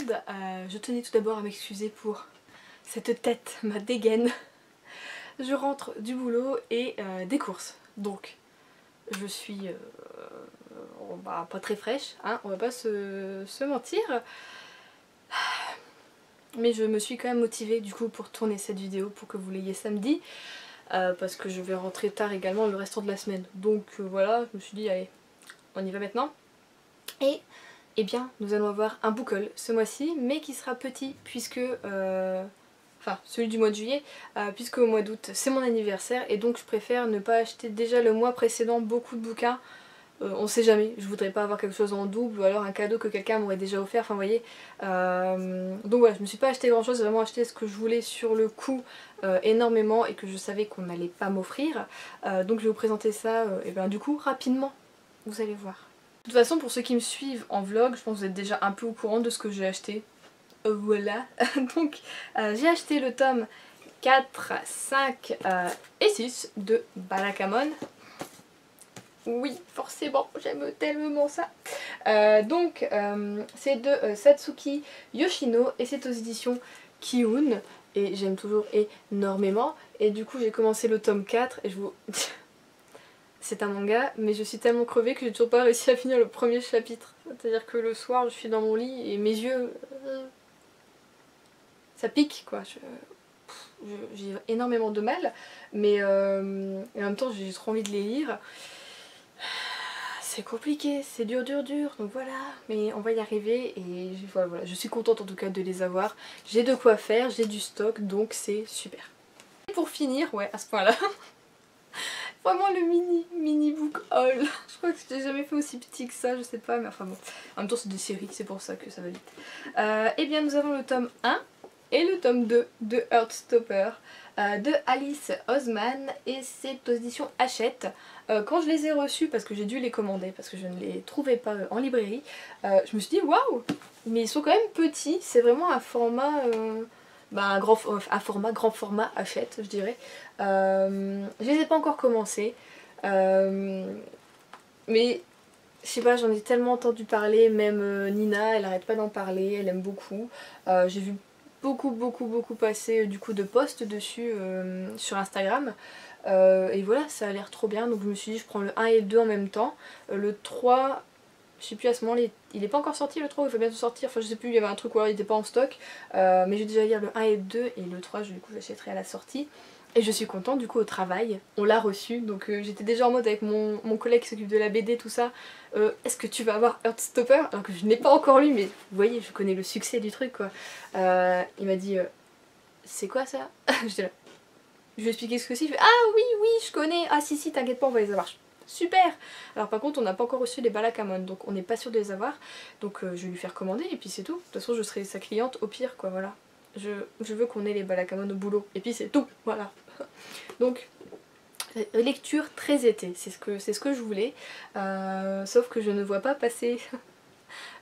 merde. Je tenais tout d'abord à m'excuser pour cette tête, ma dégaine. Je rentre du boulot et des courses. Donc je suis pas très fraîche, hein, on va pas se mentir. Mais je me suis quand même motivée du coup pour tourner cette vidéo pour que vous l'ayez samedi. Parce que je vais rentrer tard également le restant de la semaine. Donc voilà, je me suis dit allez, on y va maintenant. Et eh bien nous allons avoir un book haul ce mois-ci, mais qui sera petit puisque... enfin celui du mois de juillet, puisque au mois d'août c'est mon anniversaire et donc je préfère ne pas acheter déjà le mois précédent beaucoup de bouquins. On sait jamais, je voudrais pas avoir quelque chose en double ou alors un cadeau que quelqu'un m'aurait déjà offert, enfin vous voyez. Donc voilà, je me suis pas acheté grand chose, j'ai vraiment acheté ce que je voulais sur le coup énormément et que je savais qu'on n'allait pas m'offrir. Donc je vais vous présenter ça et bien du coup rapidement, vous allez voir. De toute façon pour ceux qui me suivent en vlog, je pense que vous êtes déjà un peu au courant de ce que j'ai acheté. Voilà, donc j'ai acheté le tome 4, 5 et 6 de Ballakamon. Oui, forcément, j'aime tellement ça. Donc, c'est de Satsuki Yoshino et c'est aux éditions Kiun. Et j'aime toujours énormément. Et du coup, j'ai commencé le tome 4 et je vous... c'est un manga, mais je suis tellement crevée que j'ai toujours pas réussi à finir le premier chapitre. C'est-à-dire que le soir, je suis dans mon lit et mes yeux... ça pique, quoi. J'ai énormément de mal, mais en même temps, j'ai trop envie de les lire. C'est compliqué, c'est dur, donc voilà, mais on va y arriver et voilà, je suis contente en tout cas de les avoir. J'ai de quoi faire, j'ai du stock, donc c'est super. Et pour finir, ouais, à ce point là, vraiment le mini book haul. Je crois que je n'ai jamais fait aussi petit que ça, je sais pas, mais enfin bon. En même temps c'est des séries, c'est pour ça que ça va vite. Et bien nous avons le tome 1 et le tome 2 de Heartstopper de Alice Oseman et c'est aux éditions Hachette. Quand je les ai reçus, parce que j'ai dû les commander, parce que je ne les trouvais pas en librairie, je me suis dit waouh, mais ils sont quand même petits, c'est vraiment un format, un format, grand format Hachette je dirais. Je les ai pas encore commencés, mais je sais pas, j'en ai tellement entendu parler, même Nina elle arrête pas d'en parler, elle aime beaucoup. J'ai vu beaucoup passer du coup de posts dessus sur Instagram. Et voilà, ça a l'air trop bien, donc je me suis dit je prends le 1 et le 2 en même temps. Le 3, je sais plus à ce moment là, il est pas encore sorti le 3, il faut bientôt sortir, enfin je sais plus, il y avait un truc ou alors il était pas en stock. Mais j'ai déjà lire le 1 et le 2 et le 3 du coup j'achèterai à la sortie. Et je suis contente du coup au travail, on l'a reçu, donc j'étais déjà en mode avec mon collègue qui s'occupe de la BD tout ça, est-ce que tu vas avoir Heartstopper? Alors que je n'ai pas encore lu mais vous voyez je connais le succès du truc quoi. Il m'a dit c'est quoi ça? J'étais là. Je lui ai expliqué ce que c'est, il fait ah oui je connais, ah si t'inquiète pas on va les avoir. Super! Alors par contre on n'a pas encore reçu les Ballakamon donc on n'est pas sûr de les avoir, donc je vais lui faire commander et puis c'est tout. De toute façon je serai sa cliente au pire quoi, voilà. Je veux qu'on ait les Ballakamon au boulot et puis c'est tout, voilà. Donc lecture très été, c'est ce que je voulais, sauf que je ne vois pas passer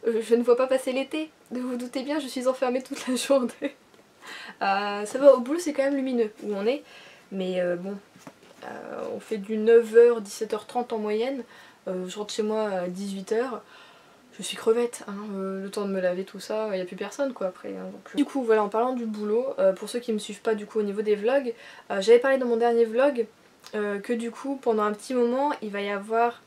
je ne vois pas passer l'été, vous vous doutez bien je suis enfermée toute la journée. Ça va, au boulot c'est quand même lumineux où on est, mais bon, on fait du 9h 17h30 en moyenne, je rentre chez moi à 18h. Je suis crevette, hein, le temps de me laver tout ça, il n'y a plus personne quoi après. Hein, donc, Du coup voilà, en parlant du boulot, pour ceux qui me suivent pas du coup au niveau des vlogs, j'avais parlé dans mon dernier vlog que du coup pendant un petit moment il va y avoir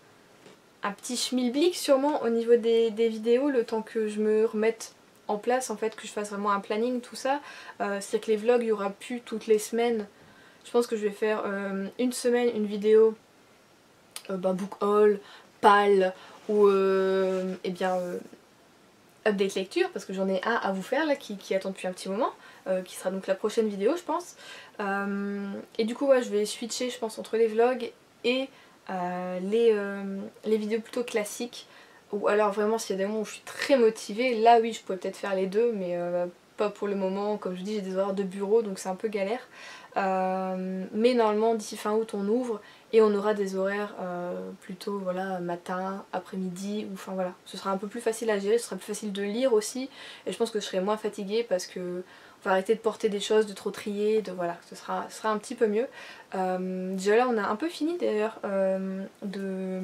un petit schmilblick sûrement au niveau des vidéos, le temps que je me remette en place en fait, que je fasse vraiment un planning tout ça. C'est-à-dire que les vlogs il n'y aura plus toutes les semaines, je pense que je vais faire une semaine une vidéo book haul, pal ou update lecture parce que j'en ai un à vous faire là qui attend depuis un petit moment, qui sera donc la prochaine vidéo je pense. Et du coup ouais, je vais switcher je pense entre les vlogs et les vidéos plutôt classiques, ou alors vraiment s'il y a des moments où je suis très motivée, là oui je pourrais peut-être faire les deux mais pas pour le moment, comme je dis j'ai des horaires de bureau donc c'est un peu galère. Mais normalement d'ici fin août on ouvre et on aura des horaires plutôt voilà, matin, après-midi, ou enfin voilà, ce sera un peu plus facile à gérer, ce sera plus facile de lire aussi et je pense que je serai moins fatiguée parce que on va arrêter de porter des choses, de trop trier, de voilà, ce sera un petit peu mieux. Déjà là on a un peu fini d'ailleurs de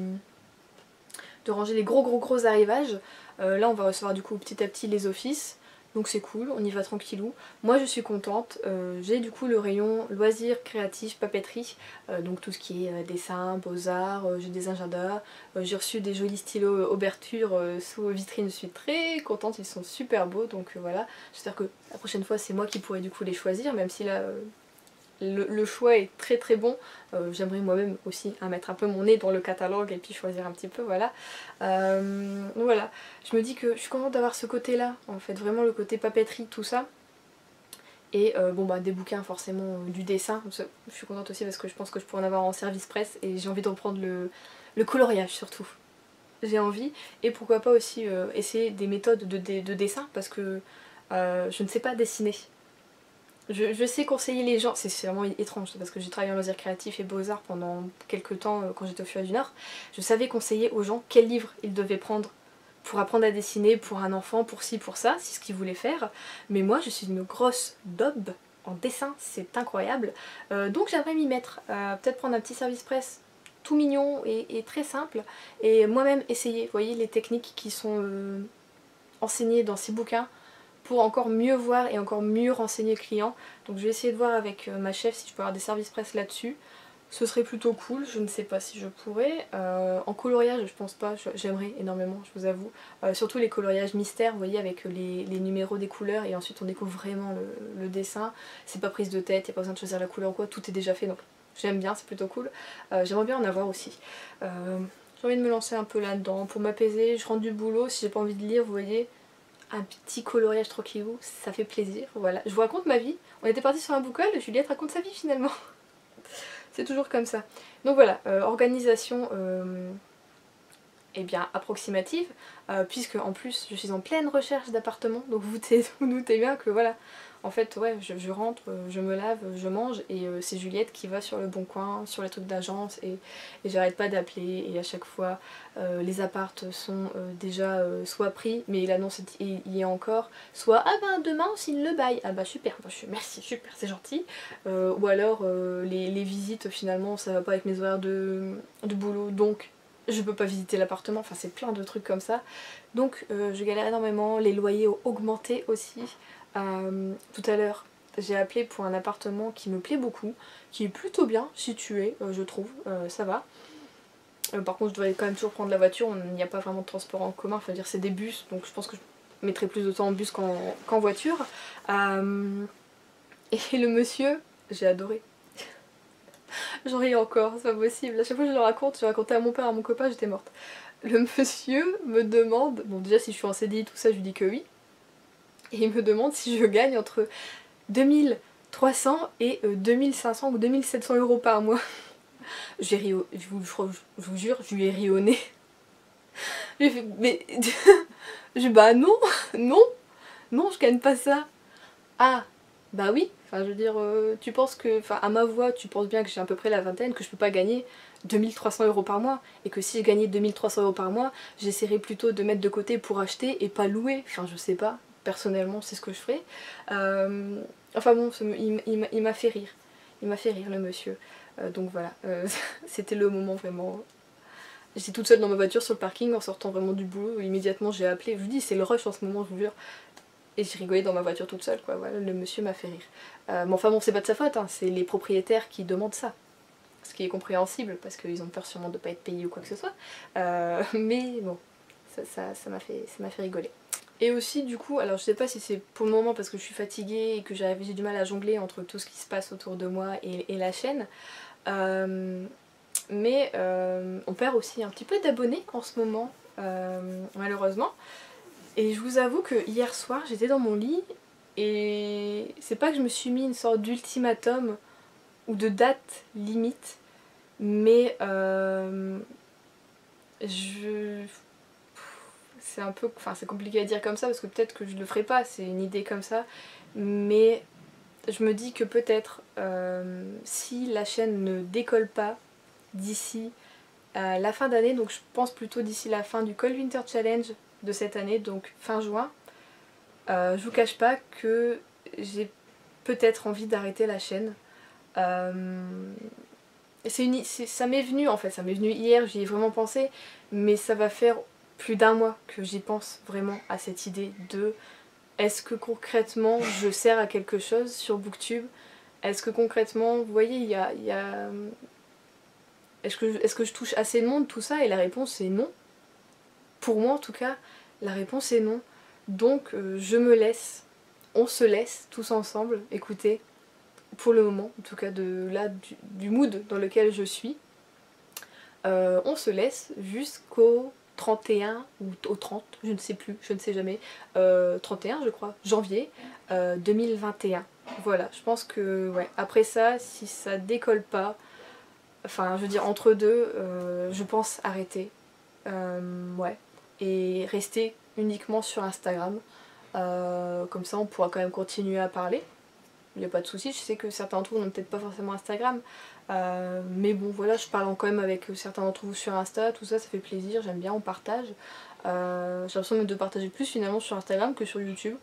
ranger les gros arrivages. Là on va recevoir du coup petit à petit les offices. donc c'est cool, on y va tranquillou. Moi je suis contente, j'ai du coup le rayon loisirs, créatifs, papeterie, donc tout ce qui est dessin, beaux-arts, j'ai des agendas, j'ai reçu des jolis stylos Auberture sous vitrine, je suis très contente, ils sont super beaux, donc voilà, j'espère que la prochaine fois c'est moi qui pourrai du coup les choisir, même si là le choix est très très bon. J'aimerais moi-même aussi mettre un peu mon nez dans le catalogue et puis choisir un petit peu, voilà. Donc voilà, je me dis que je suis contente d'avoir ce côté là, en fait, vraiment le côté papeterie, tout ça. Et bon bah des bouquins forcément, du dessin, je suis contente aussi parce que je pense que je pourrais en avoir en service presse et j'ai envie de reprendre le coloriage surtout. J'ai envie, et pourquoi pas aussi essayer des méthodes de dessin parce que je ne sais pas dessiner. Je sais conseiller les gens, c'est vraiment étrange parce que j'ai travaillé en loisirs créatifs et beaux-arts pendant quelques temps quand j'étais au Furet du Nord. Je savais conseiller aux gens quel livre ils devaient prendre pour apprendre à dessiner, pour un enfant, pour ci, pour ça, c'est ce qu'ils voulaient faire. Mais moi je suis une grosse daube en dessin, c'est incroyable. Donc j'aimerais m'y mettre, peut-être prendre un petit service presse tout mignon et très simple et moi-même essayer, vous voyez les techniques qui sont enseignées dans ces bouquins, pour encore mieux voir et encore mieux renseigner le client. Donc je vais essayer de voir avec ma chef si je peux avoir des services presse là-dessus. Ce serait plutôt cool, je ne sais pas si je pourrais. En coloriage je pense pas, j'aimerais énormément, je vous avoue. Surtout les coloriages mystères, vous voyez, avec les numéros des couleurs et ensuite on découvre vraiment le dessin. C'est pas prise de tête, il n'y a pas besoin de choisir la couleur ou quoi, tout est déjà fait, donc j'aime bien, c'est plutôt cool. J'aimerais bien en avoir aussi. J'ai envie de me lancer un peu là-dedans pour m'apaiser, je rentre du boulot, si j'ai pas envie de lire, vous voyez, un petit coloriage tranquillou, ça fait plaisir, voilà. Je vous raconte ma vie, on était parti sur un book haul, Juliette raconte sa vie finalement. C'est toujours comme ça. Donc voilà, organisation eh bien, approximative, puisque en plus je suis en pleine recherche d'appartement, donc vous doutez bien que voilà, en fait ouais, je rentre, je me lave, je mange, et c'est Juliette qui va sur le bon coin, sur les trucs d'agence, et j'arrête pas d'appeler, et à chaque fois les appartes sont déjà soit pris, mais l'annonce il y est encore, soit ah ben demain on signe le bail, ah bah super, merci, super, c'est gentil, ou alors les visites finalement ça va pas avec mes horaires de boulot, donc je peux pas visiter l'appartement, enfin c'est plein de trucs comme ça. Donc je galère énormément, les loyers ont augmenté aussi. Tout à l'heure j'ai appelé pour un appartement qui me plaît beaucoup, qui est plutôt bien situé, je trouve, ça va. Par contre je dois quand même toujours prendre la voiture, il n'y a pas vraiment de transport en commun, enfin dire c'est des bus, donc je pense que je mettrai plus de temps en bus qu'en voiture. Et le monsieur, j'ai adoré. J'en ris encore, c'est pas possible. À chaque fois que je le raconte, je racontais à mon père, à mon copain, j'étais morte. Le monsieur me demande, bon déjà si je suis en CDI, tout ça, je lui dis que oui. Et il me demande si je gagne entre 2300 et 2500 ou 2700 euros par mois. J'ai ri je vous jure, je lui ai ri au nez. J'ai fait, mais... bah non, non, non, je gagne pas ça. Ah, bah oui, enfin je veux dire, tu penses que, enfin à ma voix, tu penses bien que j'ai à peu près la vingtaine, que je peux pas gagner 2300 euros par mois, et que si je gagnais 2300 euros par mois, j'essaierais plutôt de mettre de côté pour acheter et pas louer, enfin je sais pas, personnellement c'est ce que je ferais. Enfin bon, il m'a fait rire, le monsieur, donc voilà, c'était le moment vraiment... J'étais toute seule dans ma voiture sur le parking en sortant vraiment du boulot, immédiatement j'ai appelé, je vous dis c'est le rush en ce moment, je vous jure. Et j'ai rigolé dans ma voiture toute seule, quoi, voilà, le monsieur m'a fait rire. Mais enfin bon, c'est pas de sa faute, hein, c'est les propriétaires qui demandent ça. Ce qui est compréhensible, parce qu'ils ont peur sûrement de pas être payés ou quoi que ce soit. Mais bon, ça m'a fait rigoler. Et aussi du coup, alors je sais pas si c'est pour le moment parce que je suis fatiguée et que j'ai du mal à jongler entre tout ce qui se passe autour de moi et la chaîne. Mais on perd aussi un petit peu d'abonnés en ce moment, malheureusement. Et je vous avoue que hier soir j'étais dans mon lit et c'est pas que je me suis mis une sorte d'ultimatum ou de date limite, mais c'est un peu... Enfin c'est compliqué à dire comme ça parce que peut-être que je le ferai pas, c'est une idée comme ça, mais je me dis que peut-être si la chaîne ne décolle pas d'ici la fin d'année, donc je pense plutôt d'ici la fin du Cold Winter Challenge de cette année, donc fin juin, je vous cache pas que j'ai peut-être envie d'arrêter la chaîne. Ça m'est venu en fait, ça m'est venu hier, j'y ai vraiment pensé, mais ça va faire plus d'un mois que j'y pense vraiment à cette idée de est-ce que concrètement je sers à quelque chose sur Booktube? Est-ce que concrètement, vous voyez, est-ce que je touche assez de monde, tout ça? Et la réponse est non. Pour moi en tout cas, la réponse est non. Donc je me laisse, on se laisse tous ensemble, écoutez, pour le moment, en tout cas de là, du mood dans lequel je suis, on se laisse jusqu'au 31 ou au 30, je ne sais plus, je ne sais jamais, 31 je crois, janvier 2021. Voilà, je pense que ouais, après ça, si ça décolle pas, enfin je veux dire entre deux, je pense arrêter. Ouais, et rester uniquement sur Instagram. Comme ça on pourra quand même continuer à parler. Il n'y a pas de souci, je sais que certains d'entre vous n'ont peut-être pas forcément Instagram. Mais bon voilà, je parle quand même avec certains d'entre vous sur Insta, tout ça, ça fait plaisir, j'aime bien, on partage. J'ai l'impression même de partager plus finalement sur Instagram que sur YouTube.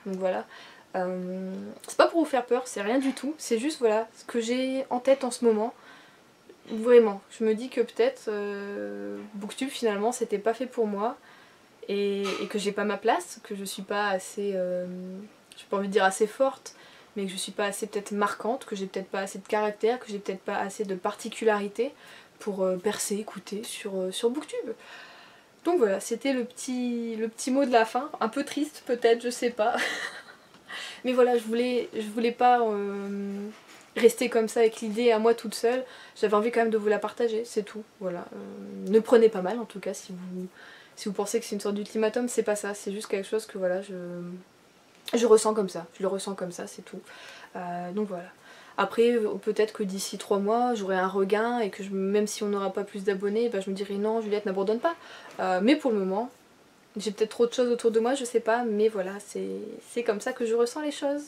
Donc voilà. C'est pas pour vous faire peur, c'est rien du tout, c'est juste voilà, ce que j'ai en tête en ce moment. Vraiment, je me dis que peut-être Booktube finalement c'était pas fait pour moi et que j'ai pas ma place, que je suis pas assez, j'ai pas envie de dire assez forte, mais que je suis pas assez peut-être marquante, que j'ai peut-être pas assez de caractère, que j'ai peut-être pas assez de particularité pour percer, écouter sur Booktube. Donc voilà, c'était le petit mot de la fin, un peu triste peut-être, je sais pas. Mais voilà, je voulais pas rester comme ça avec l'idée à moi toute seule. J'avais envie quand même de vous la partager, c'est tout. Voilà. Ne prenez pas mal en tout cas si vous pensez que c'est une sorte d'ultimatum, c'est pas ça. C'est juste quelque chose que voilà, je ressens comme ça. Je le ressens comme ça, c'est tout. Donc voilà. Après, peut-être que d'ici 3 mois, j'aurai un regain et que même si on n'aura pas plus d'abonnés, bah, je me dirai non, Juliette, n'abandonne pas. Mais pour le moment, j'ai peut-être trop de choses autour de moi, je sais pas, mais voilà, c'est comme ça que je ressens les choses.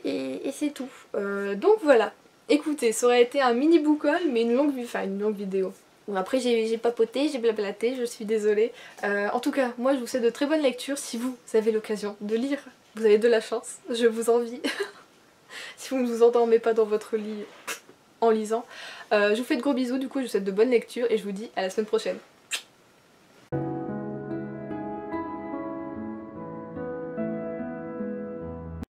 Et c'est tout. Donc voilà. Écoutez, ça aurait été un mini book haul, mais une longue vidéo. Bon, après j'ai papoté, j'ai blablaté, je suis désolée. En tout cas, moi je vous souhaite de très bonnes lectures. Si vous avez l'occasion de lire, vous avez de la chance, je vous envie. Si vous ne vous endormez pas dans votre lit en lisant. Je vous fais de gros bisous, du coup je vous souhaite de bonnes lectures et je vous dis à la semaine prochaine.